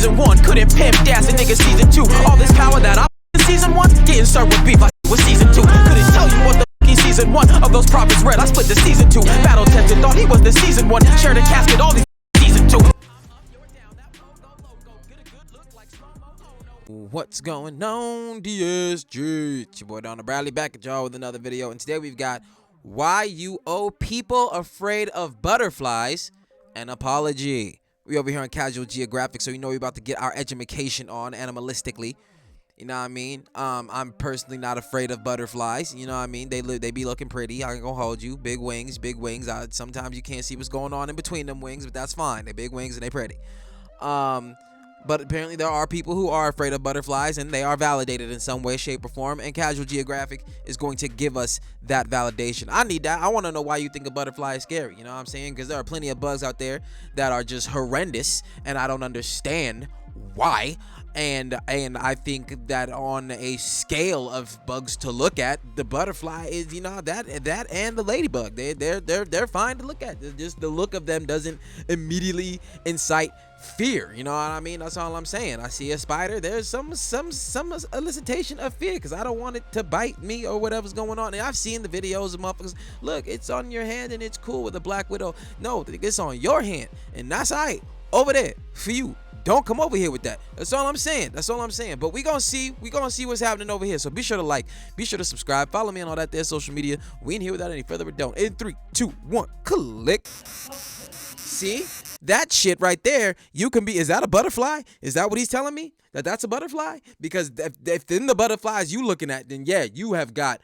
season 1 couldn't pimp gas a nigga season 2. All this power that I in season 1, getting served with beef like with season 2. Couldn't tell you what the season 1 of those prophets read. I split the season 2. Battle tested, thought he was the season 1. Shared a casket, all these season 2. What's going on, DSG? It's your boy Donald Bradley back at y'all with another video. And today we've got why you owe people afraid of butterflies an apology. We over here on Casual Geographic, so you know we're about to get our education on animalistically. You know what I mean? I'm personally not afraid of butterflies. You know what I mean? They be looking pretty. I ain't gonna hold you. Big wings, big wings. Sometimes you can't see what's going on in between them wings, but that's fine. They big wings and they pretty. But apparently there are people who are afraid of butterflies, and they are validated in some way, shape, or form. And Casual Geographic is going to give us that validation. I need that. I want to know why you think a butterfly is scary. You know what I'm saying? Because there are plenty of bugs out there that are just horrendous, and I don't understand why. And I think that on a scale of bugs to look at, the butterfly is, you know, that and the ladybug, they're fine to look at. Just the look of them doesn't immediately incite fear. You know what I mean? That's all I'm saying. I see a spider, there's some elicitation of fear because I don't want it to bite me or whatever's going on. And I've seen the videos of motherfuckers, look, it's on your hand and it's cool with a black widow. No, it's on your hand, and that's all right over there for you. Don't come over here with that. That's all I'm saying. That's all I'm saying. But we gonna see what's happening over here. So be sure to like, be sure to subscribe, follow me on all that there social media. We ain't here without any further ado. In 3, 2, 1, click. See that shit right there? You can be. Is that a butterfly? Is that what he's telling me? That's a butterfly? Because if in the butterflies you looking at, then yeah, you have got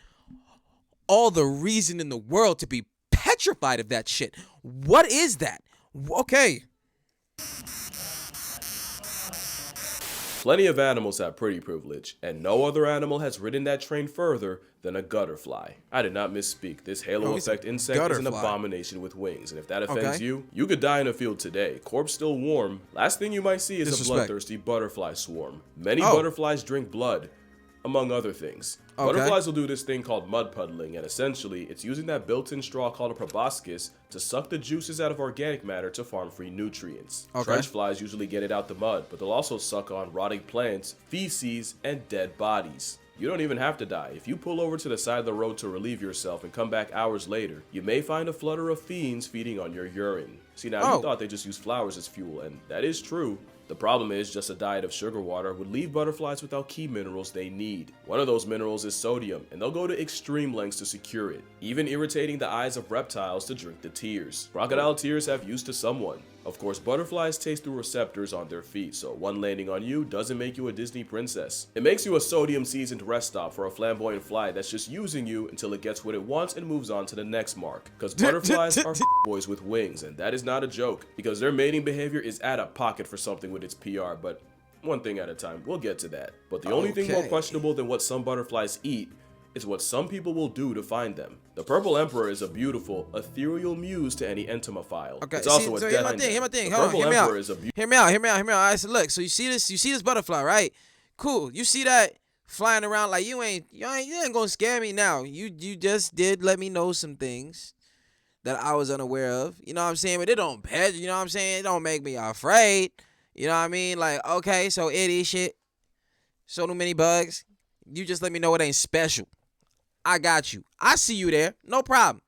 all the reason in the world to be petrified of that shit. What is that? Okay. Plenty of animals have pretty privilege, and no other animal has ridden that train further than a gutterfly. I did not misspeak. This halo effect insect is an abomination with wings, and if that offends you, you could die in a field today. Corpse still warm. Last thing you might see is a bloodthirsty butterfly swarm. Many butterflies drink blood, among other things. Butterflies will do this thing called mud puddling, and essentially, it's using that built-in straw called a proboscis to suck the juices out of organic matter to farm free nutrients. Trench flies usually get it out the mud, but they'll also suck on rotting plants, feces, and dead bodies. You don't even have to die. If you pull over to the side of the road to relieve yourself and come back hours later, you may find a flutter of fiends feeding on your urine. See, now you thought they just use flowers as fuel, and that is true. The problem is just a diet of sugar water would leave butterflies without key minerals they need. One of those minerals is sodium, and they'll go to extreme lengths to secure it, even irritating the eyes of reptiles to drink the tears. Crocodile tears have use to someone. Of course, butterflies taste through receptors on their feet, so one landing on you doesn't make you a Disney princess. It makes you a sodium-seasoned rest stop for a flamboyant fly that's just using you until it gets what it wants and moves on to the next mark. Because butterflies are boys with wings, and that is not a joke, because their mating behavior is at a pocket for something with its PR, but one thing at a time. We'll get to that. But the only thing more questionable than what some butterflies eat is what some people will do to find them. The purple emperor is a beautiful, ethereal muse to any entomophile. It's also a death. Hear my thing. Hold on, hear me out. Hear me out. All right, so look, so you see this butterfly, right? Cool. You see that flying around like you ain't gonna scare me now. You just did let me know some things that I was unaware of. You know what I'm saying? But it don't bad, you know what I'm saying? It don't make me afraid. You know what I mean? Like, okay, so it is shit. So many bugs. You just let me know it ain't special. I got you. I see you there. No problem.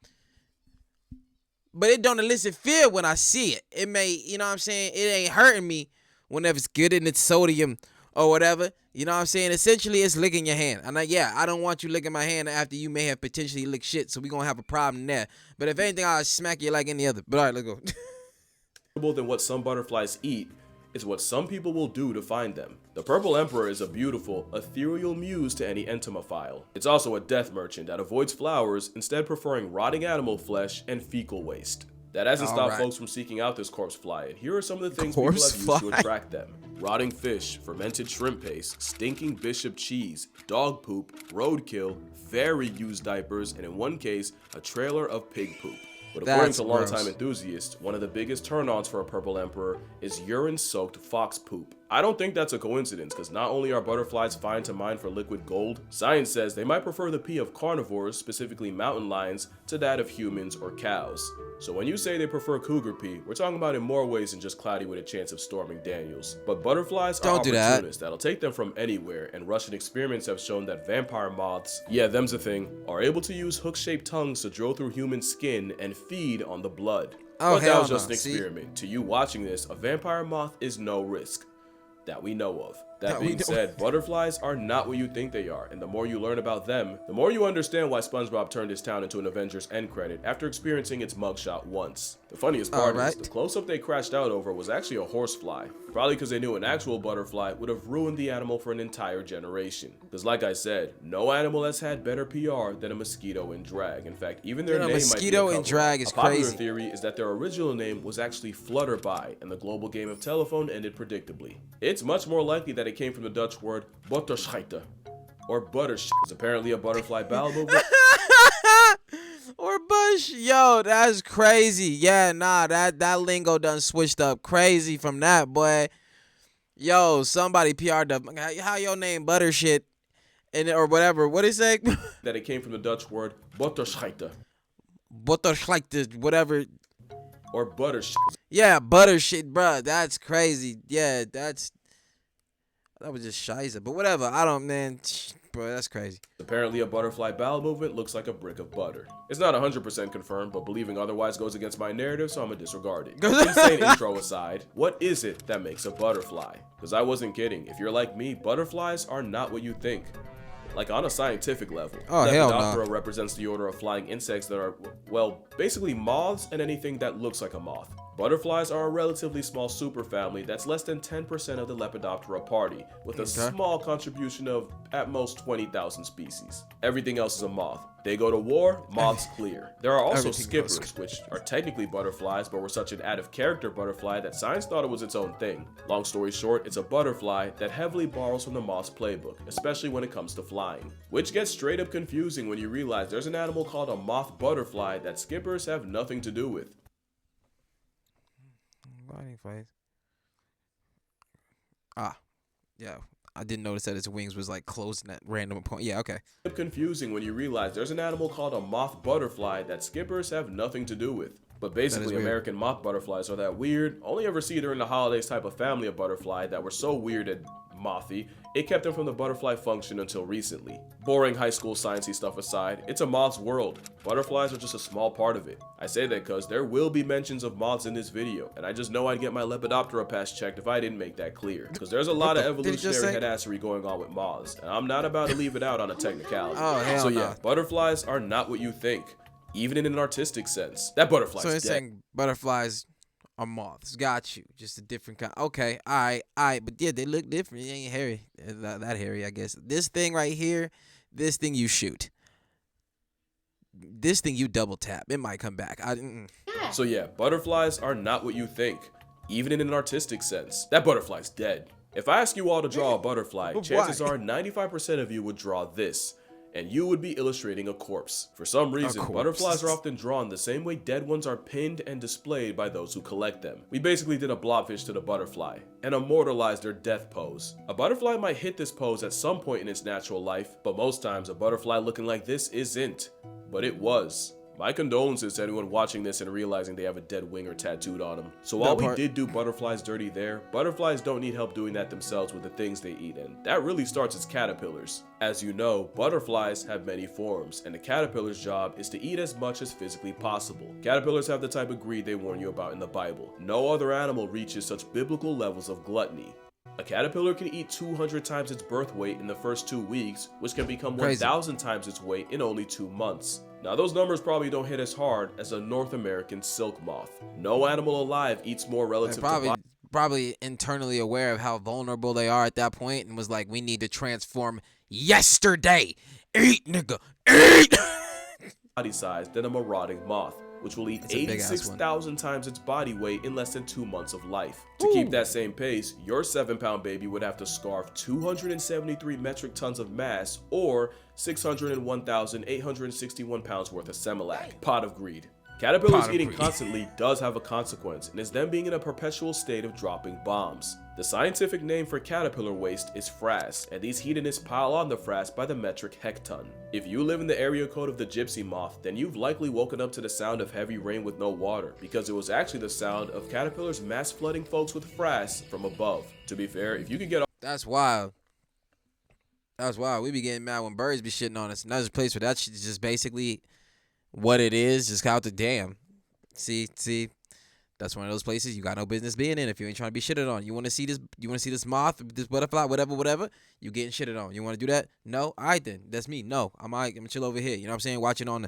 But it don't elicit fear when I see it. It may, you know what I'm saying? It ain't hurting me whenever it's getting its sodium or whatever. You know what I'm saying? Essentially, it's licking your hand. And I don't want you licking my hand after you may have potentially licked shit. So we're going to have a problem there. But if anything, I'll smack you like any other. But all right, let's go. Than what some butterflies eat is what some people will do to find them. The purple emperor is a beautiful, ethereal muse to any entomophile. It's also a death merchant that avoids flowers, instead preferring rotting animal flesh and fecal waste. That hasn't stopped folks from seeking out this corpse fly, and here are some of the things people have used to attract them. Rotting fish, fermented shrimp paste, stinking bishop cheese, dog poop, roadkill, very used diapers, and in one case, a trailer of pig poop. But according to longtime enthusiasts, one of the biggest turn-ons for a purple emperor is urine-soaked fox poop. I don't think that's a coincidence, because not only are butterflies fine to mine for liquid gold, science says they might prefer the pee of carnivores, specifically mountain lions, to that of humans or cows. So when you say they prefer cougar pee, we're talking about in more ways than just cloudy with a chance of storming Daniels. But butterflies are opportunists that'll take them from anywhere, and Russian experiments have shown that vampire moths, yeah, them's a thing, are able to use hook-shaped tongues to drill through human skin and feed on the blood. Oh, but that was just an experiment. To you watching this, a vampire moth is no risk that we know of. That being said, butterflies are not what you think they are, and the more you learn about them, the more you understand why SpongeBob turned his town into an Avengers end credit after experiencing its mugshot once. The funniest part is, the close-up they crashed out over was actually a horsefly, probably because they knew an actual butterfly would have ruined the animal for an entire generation. Because like I said, no animal has had better PR than a mosquito in drag. In fact, even their name might be a mosquito in drag is crazy. A crazy. popular theory is that their original name was actually Flutterby, and the global game of telephone ended predictably. It's much more likely that it came from the Dutch word butterscheiter, or buttersh, is apparently a butterfly bowel movement. Or bush. Yo, that's crazy. Yeah, nah, that lingo done switched up crazy from that, boy. Yo, somebody PR'd up. How your name butter shit, and or whatever. What is it? That it came from the Dutch word butterscheiter. Butterscheiter, whatever. Or buttersh. Yeah, butter shit, bruh. That's crazy. Yeah, that was just shiza. But whatever. I don't, man. Bro, that's crazy. Apparently, a butterfly bowel movement looks like a brick of butter. It's not 100% confirmed, but believing otherwise goes against my narrative, so I'm gonna disregard it. Insane intro aside, what is it that makes a butterfly? Because I wasn't kidding. If you're like me, butterflies are not what you think. Like on a scientific level. Oh, hell no. Lepidoptera represents the order of flying insects that are, well, basically moths and anything that looks like a moth. Butterflies are a relatively small superfamily that's less than 10% of the Lepidoptera party, with a small contribution of at most 20,000 species. Everything else is a moth. They go to war, moths clear. There are also skippers, which are technically butterflies, but were such an out-of-character butterfly that science thought it was its own thing. Long story short, it's a butterfly that heavily borrows from the moth's playbook, especially when it comes to flying. Which gets straight up confusing when you realize there's an animal called a moth butterfly that skippers have nothing to do with. Yeah. I didn't notice that its wings was like closing at random point. Yeah, okay. Confusing when you realize there's an animal called a moth butterfly that skippers have nothing to do with. But basically, American moth butterflies are that weird, only ever see during the holidays type of family of butterfly that were so weird and mothy, it kept them from the butterfly function until recently. Boring high school sciencey stuff aside, it's a moth's world. Butterflies are just a small part of it. I say that because there will be mentions of moths in this video, and I just know I'd get my Lepidoptera pass checked if I didn't make that clear. Because there's a lot of evolutionary headassery going on with moths, and I'm not about to leave it out on a technicality. So yeah, butterflies are not what you think, even in an artistic sense. That butterfly's dead. So it's saying butterflies are moths. Got you. Just a different kind. Okay. All right. But yeah, they look different. It ain't hairy. That hairy, I guess. This thing right here, this thing you shoot. This thing you double tap. It might come back. So yeah, butterflies are not what you think, even in an artistic sense. That butterfly's dead. If I ask you all to draw a butterfly, chances are 95% of you would draw this, and you would be illustrating a corpse. For some reason, butterflies are often drawn the same way dead ones are pinned and displayed by those who collect them. We basically did a blobfish to the butterfly and immortalized their death pose. A butterfly might hit this pose at some point in its natural life, but most times a butterfly looking like this isn't. But it was. My condolences to anyone watching this and realizing they have a dead winger tattooed on them. So while we did do butterflies dirty there, butterflies don't need help doing that themselves with the things they eat, and that really starts as caterpillars. As you know, butterflies have many forms, and the caterpillar's job is to eat as much as physically possible. Caterpillars have the type of greed they warn you about in the Bible. No other animal reaches such biblical levels of gluttony. A caterpillar can eat 200 times its birth weight in the first 2 weeks, which can become 1,000 times its weight in only 2 months. Now those numbers probably don't hit as hard as a North American silk moth. No animal alive eats more relative to probably internally aware of how vulnerable they are at that point and was like, we need to transform yesterday. Eat, nigga, eat! Body size than a marauding moth, which will eat 86,000 times its body weight in less than 2 months of life. To keep that same pace, your 7-pound baby would have to scarf 273 metric tons of mass or 601,861 pounds worth of Similac. Pot of greed. Caterpillars eating constantly does have a consequence, and is them being in a perpetual state of dropping bombs. The scientific name for caterpillar waste is frass, and these hedonists pile on the frass by the metric hecton. If you live in the area code of the gypsy moth, then you've likely woken up to the sound of heavy rain with no water, because it was actually the sound of caterpillars mass flooding folks with frass from above. To be fair, if you could get That's wild. That's wild. We be getting mad when birds be shitting on us. Another place where that shit is just basically what it is, just out the dam. See, that's one of those places you got no business being in if you ain't trying to be shitted on. You want to see this moth, this butterfly, whatever, you getting shitted on. You want to do that? No? All right then. That's me. No. I'm gonna chill over here. You know what I'm saying? Watching on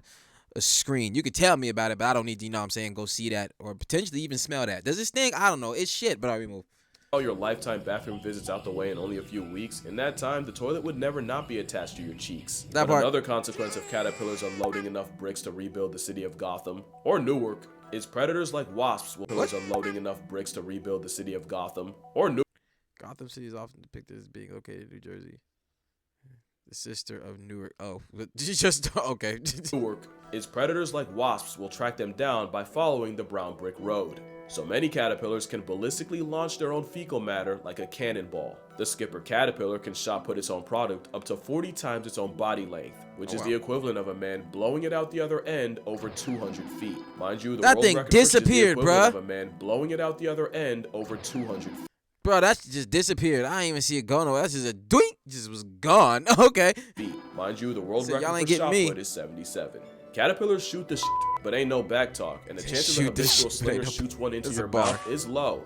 a screen. You could tell me about it, but I don't need to, you know what I'm saying, go see that or potentially even smell that. Does this stink? I don't know. It's shit, but I remove. all your lifetime bathroom visits out the way in only a few weeks, in that time, the toilet would never not be attached to your cheeks. But another consequence of caterpillars unloading enough bricks to rebuild the city of Gotham, or Newark, is predators like wasps will unloading enough bricks to rebuild the city of Gotham, or Newark. Gotham City is often depicted as being located in New Jersey. The sister of Newark. Oh, just okay. Newark is predators like wasps will track them down by following the brown brick road. So many caterpillars can ballistically launch their own fecal matter like a cannonball. The skipper caterpillar can shot put its own product up to 40 times its own body length, which is the equivalent of a man blowing it out the other end over 200 feet. Mind you, the that world thing record disappeared, bruh. of a man blowing it out the other end over 200 feet. Bro, that just disappeared. I didn't even see it go nowhere. That's just a doink. Just was gone. Okay. Mind you, the world record for shot put is 77. Caterpillars shoot the but ain't no back talk, and the chances of a visual slinger shoots one into your mouth is low.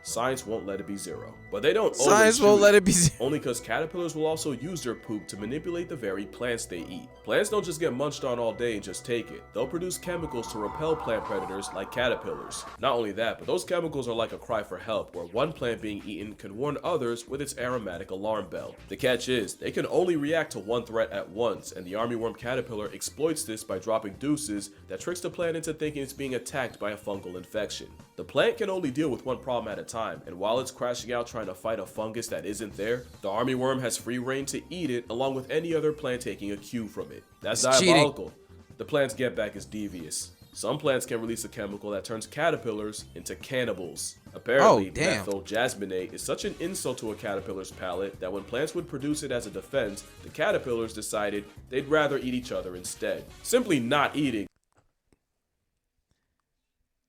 Science won't let it be zero. But they don't Science won't let it be zero. Only because caterpillars will also use their poop to manipulate the very plants they eat. Plants don't just get munched on all day and just take it. They'll produce chemicals to repel plant predators like caterpillars. Not only that, but those chemicals are like a cry for help, where one plant being eaten can warn others with its aromatic alarm bell. The catch is, they can only react to one threat at once, and the armyworm caterpillar exploits this by dropping deuces that tricks the plant into thinking it's being attacked by a fungal infection. The plant can only deal with one problem at a time, and while it's crashing out trying to fight a fungus that isn't there, the armyworm has free reign to eat it along with any other plant taking a cue from it. That's diabolical. The plant's get back is devious. Some plants can release a chemical that turns caterpillars into cannibals. Apparently, methyl jasmonate is such an insult to a caterpillar's palate that when plants would produce it as a defense, the caterpillars decided they'd rather eat each other instead. Simply not eating.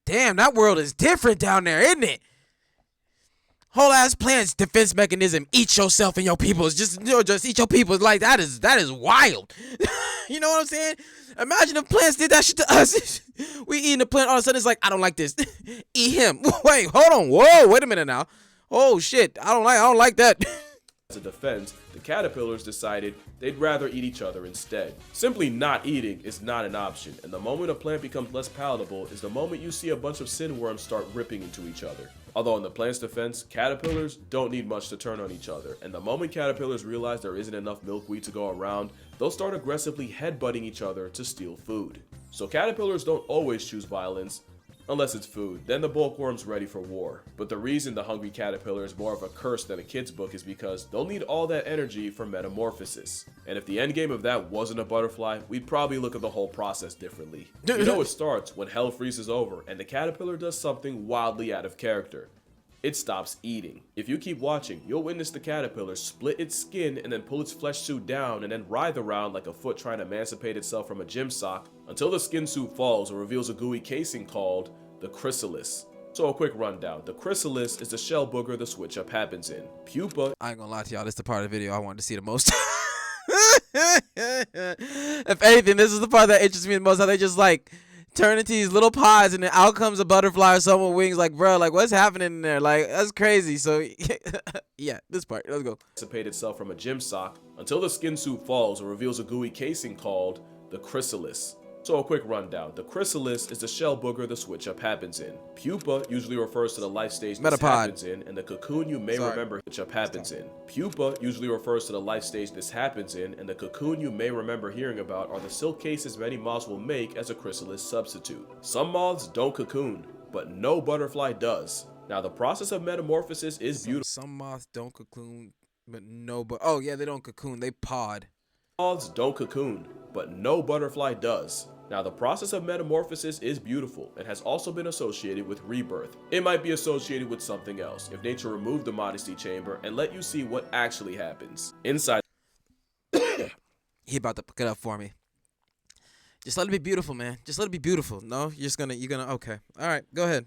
Damn, that world is different down there, isn't it? Whole ass plant's defense mechanism, eat yourself and your people. Just eat your people. Like that is wild. You know what I'm saying? Imagine if plants did that shit to us. We eating the plant, all of a sudden it's like, I don't like this. Eat him. Wait, hold on. Whoa, wait a minute now. Oh shit. I don't like that. As a defense, the caterpillars decided they'd rather eat each other instead. Simply not eating is not an option, and the moment a plant becomes less palatable is the moment you see a bunch of sandworms start ripping into each other. Although in the plant's defense, caterpillars don't need much to turn on each other, and the moment caterpillars realize there isn't enough milkweed to go around, they'll start aggressively headbutting each other to steal food. So caterpillars don't always choose violence, unless it's food, then the bulkworm's ready for war. But the reason the hungry caterpillar is more of a curse than a kid's book is because they'll need all that energy for metamorphosis. And if the endgame of that wasn't a butterfly, we'd probably look at the whole process differently. You know it starts when hell freezes over and the caterpillar does something wildly out of character. It stops eating. If you keep watching, you'll witness the caterpillar split its skin and then pull its flesh suit down and then writhe around like a foot trying to emancipate itself from a gym sock until the skin suit falls and reveals a gooey casing called the chrysalis. So a quick rundown. The chrysalis is the shell booger the switch up happens in. Pupa. I ain't gonna lie to y'all, this is the part of the video I wanted to see the most. If anything, this is the part that interests me the most, how they just like turn into these little pods and then out comes a butterfly or someone with wings. Like, bro, like what's happening in there? Like, that's crazy. So yeah, this part, let's go. Emancipate itself from a gym sock until the skin suit falls and reveals a gooey casing called the chrysalis. So a quick rundown. The chrysalis is the shell booger the switch up happens in. Pupa usually refers to the life stage this happens in, and the cocoon you may remember switch up happens in. Pupa usually refers to the life stage this happens in, and the cocoon you may remember hearing about are the silk cases many moths will make as a chrysalis substitute. Some moths don't cocoon, but no butterfly does. Now the process of metamorphosis is beautiful. Some moths don't cocoon, but oh yeah, they don't cocoon, they pod. Moths don't cocoon, but no butterfly does. Now, the process of metamorphosis is beautiful and has also been associated with rebirth. It might be associated with something else if nature removed the modesty chamber and let you see what actually happens. Inside, He about to pick it up for me. Just let it be beautiful, man. Just let it be beautiful. No, you're gonna, okay. All right, go ahead.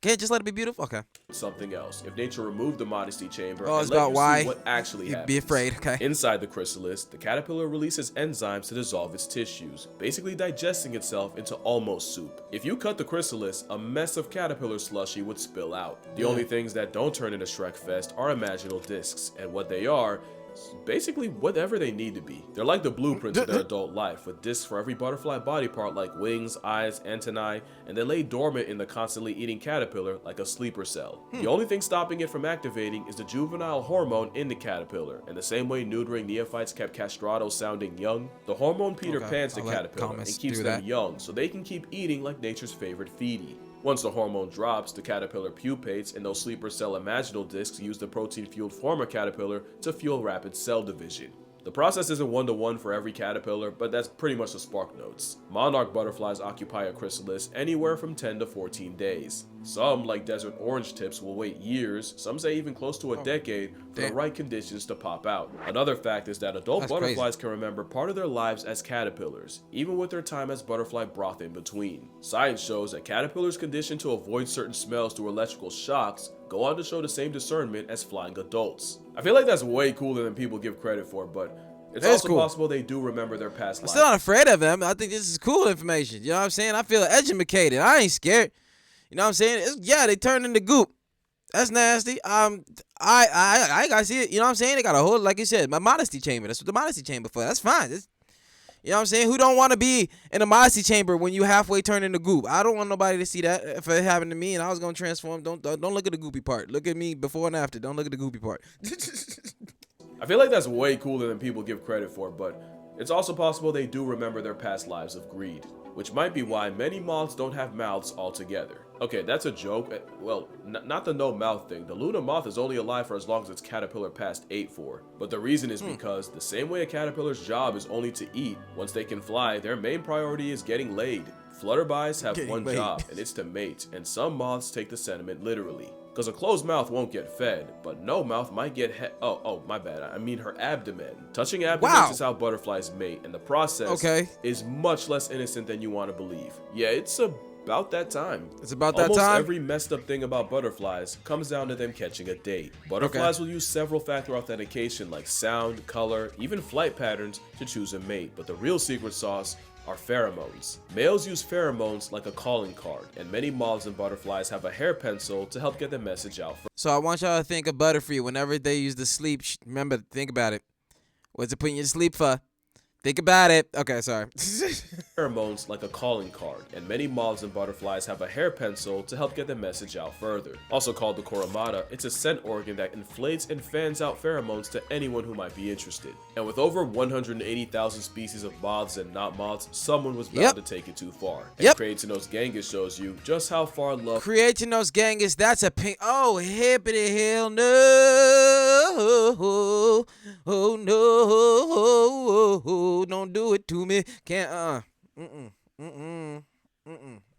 Okay, just let it be beautiful. Okay. something else if nature removed the modesty chamber Oh, and it's let about you why see what actually happens. be afraid. Okay. Inside the chrysalis, the caterpillar releases enzymes to dissolve its tissues, basically digesting itself into almost soup. If you cut the chrysalis, a mess of caterpillar slushy would spill out. The only things that don't turn into Shrek Fest are imaginal discs, and what they are basically whatever they need to be. They're like the blueprints of their adult life, with discs for every butterfly body part like wings, eyes, antennae, and they lay dormant in the constantly eating caterpillar like a sleeper cell. The only thing stopping it from activating is the juvenile hormone in the caterpillar, and the same way neutering neophytes kept castrato sounding young, the hormone Peter Pans the caterpillar and keeps them young so they can keep eating like nature's favorite feedie. Once the hormone drops, the caterpillar pupates, and those sleeper cell imaginal discs use the protein-fueled former caterpillar to fuel rapid cell division. The process isn't one-to-one for every caterpillar, but that's pretty much the spark notes. Monarch butterflies occupy a chrysalis anywhere from 10 to 14 days. Some, like desert orange tips, will wait years, some say even close to a decade, for the right conditions to pop out. Another fact is that adult butterflies can remember part of their lives as caterpillars, even with their time as butterfly broth in between. Science shows that caterpillars conditioned to avoid certain smells through electrical shocks go on to show the same discernment as flying adults. I feel like that's way cooler than people give credit for, but it's also possible they do remember their past lives. I'm still not afraid of them. I think this is cool information. You know what I'm saying? I feel educated. I ain't scared. You know what I'm saying? They turned into goop. That's nasty. I gotta see it. You know what I'm saying? They got a whole, like you said, my modesty chamber. That's what the modesty chamber for. That's fine. You know what I'm saying? Who don't want to be in a modesty chamber when you halfway turn into goop? I don't want nobody to see that. If it happened to me and I was gonna transform, don't look at the goopy part. Look at me before and after. Don't look at the goopy part. I feel like that's way cooler than people give credit for, but it's also possible they do remember their past lives of greed, which might be why many moths don't have mouths altogether. Okay, that's a joke. Well, not the no mouth thing. The Luna moth is only alive for as long as its caterpillar past ate for. But the reason is because the same way a caterpillar's job is only to eat, once they can fly, their main priority is getting laid. Flutterbys have one job, and it's to mate, and some moths take the sentiment literally. Because a closed mouth won't get fed, but no mouth might get my bad. I mean her abdomen. Touching abdomens is how butterflies mate, and the process is much less innocent than you want to believe. Yeah, it's about that time. It's about that time. time? Almost every messed up thing about butterflies comes down to them catching a date. Butterflies will use several factor authentication like sound, color, even flight patterns to choose a mate, but the real secret sauce are pheromones. Males use pheromones like a calling card, and many moths and butterflies have a hair pencil to help get the message out. So I want y'all to think of Butterfree whenever they use the sleep. Remember, think about it. What's it putting you to sleep for? Think about it. Okay, sorry. Pheromones like a calling card, and many moths and butterflies have a hair pencil to help get the message out further. Also called the coromata, it's a scent organ that inflates and fans out pheromones to anyone who might be interested. And with over 180,000 species of moths and not moths, someone was bound to take it too far. And Creatinos Gangus shows you just how far love. Creatinos Gangus, that's a pink. Oh, hippity hell no. Oh no. Don't do it to me. Can't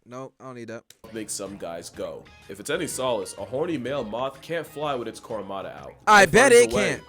Nope, I don't need that. Makes some guys go. If it's any solace, a horny male moth can't fly with its coromata out. I bet it can't.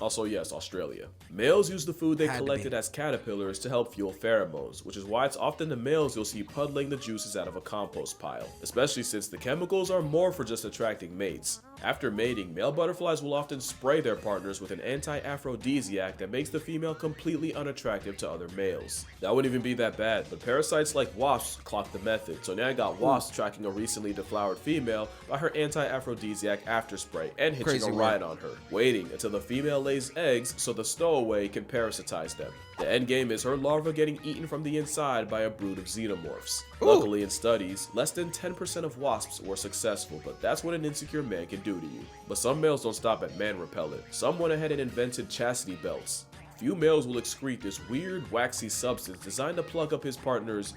Also, yes, Australia. Males use the food they collected as caterpillars to help fuel pheromones, which is why it's often the males you'll see puddling the juices out of a compost pile, especially since the chemicals are more for just attracting mates. After mating, male butterflies will often spray their partners with an anti-aphrodisiac that makes the female completely unattractive to other males. That wouldn't even be that bad, but parasites like wasps clock the method, so now I got wasps tracking a recently deflowered female by her anti-aphrodisiac after spray and hitching a ride on her, waiting until the female lays eggs so the stowaway can parasitize them. The end game is her larva getting eaten from the inside by a brood of xenomorphs. Luckily, in studies, less than 10% of wasps were successful, but that's what an insecure man can do to you. But some males don't stop at man repellent. Some went ahead and invented chastity belts. Few males will excrete this weird, waxy substance designed to plug up his partner's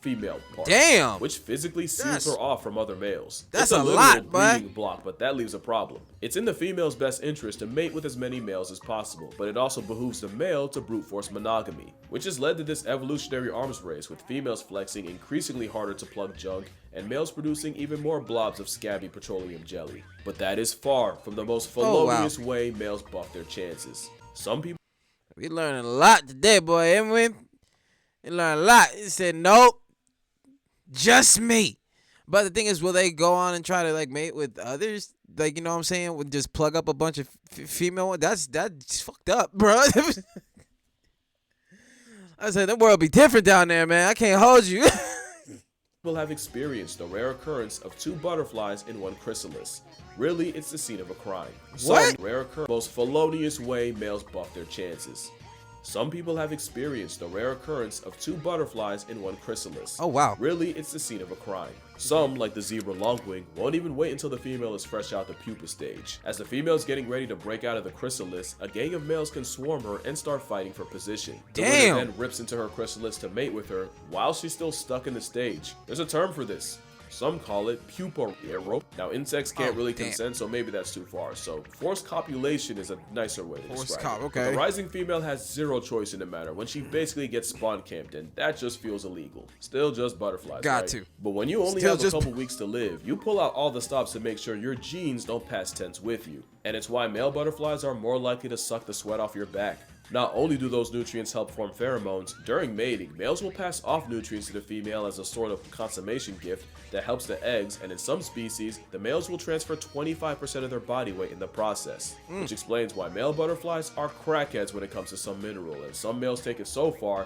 female part. Damn. Which physically seals her off from other males. That's it's a literal lot, breeding block, but that leaves a problem. It's in the female's best interest to mate with as many males as possible, but it also behooves the male to brute force monogamy, which has led to this evolutionary arms race, with females flexing increasingly harder to plug junk and males producing even more blobs of scabby petroleum jelly. But that is far from the most felonious way males buff their chances. Some people... We learning a lot today, boy, ain't we? We learned a lot. He said, nope, just me. But the thing is, will they go on and try to like mate with others? Like, you know what I'm saying? Would just plug up a bunch of female ones? That's fucked up, bro. I said, the world be different down there, man. I can't hold you. People have experienced the rare occurrence of 2 butterflies in one chrysalis. Really, it's the scene of a crime. What? Rare occurrence, most felonious way males buff their chances. Some people have experienced the rare occurrence of 2 butterflies in one chrysalis. Oh, wow. Really, it's the scene of a crime. Some, like the zebra longwing, won't even wait until the female is fresh out the pupa stage. As the female is getting ready to break out of the chrysalis, a gang of males can swarm her and start fighting for position. The winner then rips into her chrysalis to mate with her while she's still stuck in the stage. There's a term for this. Some call it pupa rope. Now, insects can't really consent, so maybe that's too far. So, forced copulation is a nicer way to describe it. Okay. The rising female has zero choice in the matter when she basically gets spawn camped, and that just feels illegal. Still just butterflies, Got right? to. But when you only have a couple weeks to live, you pull out all the stops to make sure your genes don't pass tense with you. And it's why male butterflies are more likely to suck the sweat off your back. Not only do those nutrients help form pheromones, during mating, males will pass off nutrients to the female as a sort of consummation gift that helps the eggs, and in some species, the males will transfer 25% of their body weight in the process. Which explains why male butterflies are crackheads when it comes to some mineral, and some males take it so far,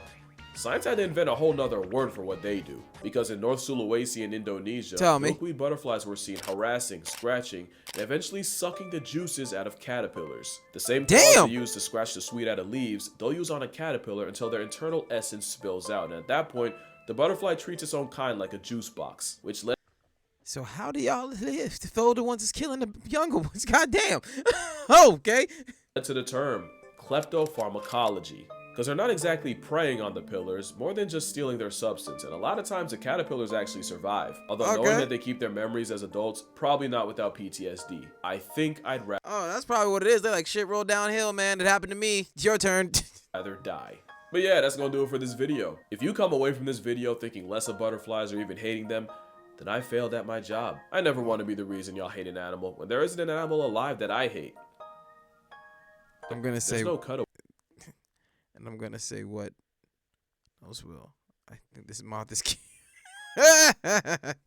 science had to invent a whole nother word for what they do. Because in North Sulawesi in Indonesia, milkweed butterflies were seen harassing, scratching, and eventually sucking the juices out of caterpillars. The same claws they use to scratch the sweet out of leaves, they'll use on a caterpillar until their internal essence spills out. And at that point, the butterfly treats its own kind like a juice box, which led... So how do y'all live? The older ones is killing the younger ones. Goddamn. Okay. to the term kleptopharmacology. Because they're not exactly preying on the pillars, more than just stealing their substance, and a lot of times the caterpillars actually survive. Although knowing that they keep their memories as adults, probably not without PTSD. I think I'd Oh, that's probably what it is. They're like, shit rolled downhill, man. It happened to me. It's your turn. rather die. But yeah, that's gonna do it for this video. If you come away from this video thinking less of butterflies or even hating them, then I failed at my job. I never want to be the reason y'all hate an animal when there isn't an animal alive that I hate. I'm gonna say there's no cutaway. And I'm gonna say what else will. I think this moth is cute.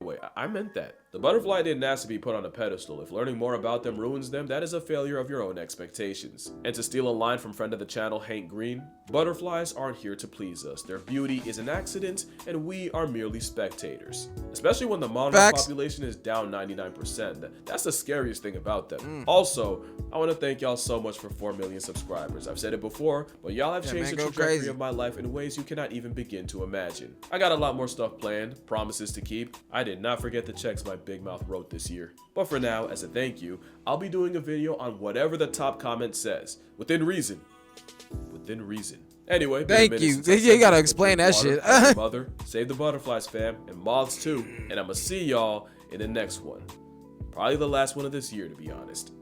Wait, I meant that. The butterfly didn't ask to be put on a pedestal. If learning more about them ruins them, that is a failure of your own expectations. And to steal a line from friend of the channel, Hank Green, butterflies aren't here to please us. Their beauty is an accident, and we are merely spectators. Especially when the monarch population is down 99%. That's the scariest thing about them. Also, I want to thank y'all so much for 4 million subscribers. I've said it before, but y'all have changed the trajectory of my life in ways you cannot even begin to imagine. I got a lot more stuff planned, promises to keep. I did not forget the checks my big mouth wrote this year. But for now, as a thank you, I'll be doing a video on whatever the top comment says. Within reason. Within reason. Anyway, thank you. You gotta explain that shit. Mother, save the butterflies, fam, and moths too. And I'ma see y'all in the next one. Probably the last one of this year, to be honest.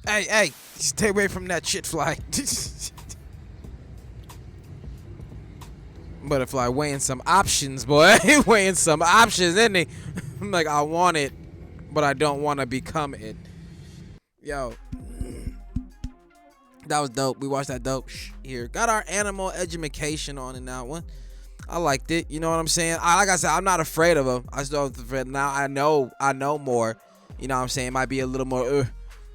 Hey, stay away from that shit fly. Butterfly weighing some options, boy. Weighing some options, isn't he? I'm like, I want it, but I don't want to become it. Yo, that was dope. We watched that dope here. Got our animal education on in that one. I liked it. You know what I'm saying? Like I said, I'm not afraid of them. I still afraid now. I know more. You know what I'm saying? It might be a little more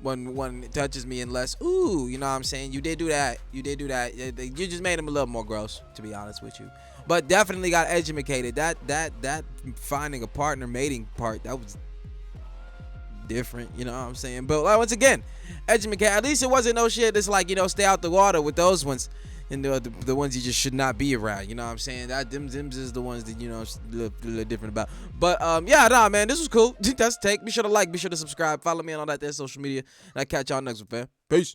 when it touches me and less. Ooh, you know what I'm saying? You did do that. You did do that. You just made him a little more gross, to be honest with you. But definitely got educated. That finding a partner mating part, that was different, you know what I'm saying? But like, once again, educated. At least it wasn't no shit that's like, you know, stay out the water with those ones. And the ones you just should not be around, you know what I'm saying? That them is the ones that, you know, look a little different about. But yeah, nah, man, this was cool. That's take. Be sure to like, be sure to subscribe, follow me on all that there social media. And I'll catch y'all next one, fam. Peace.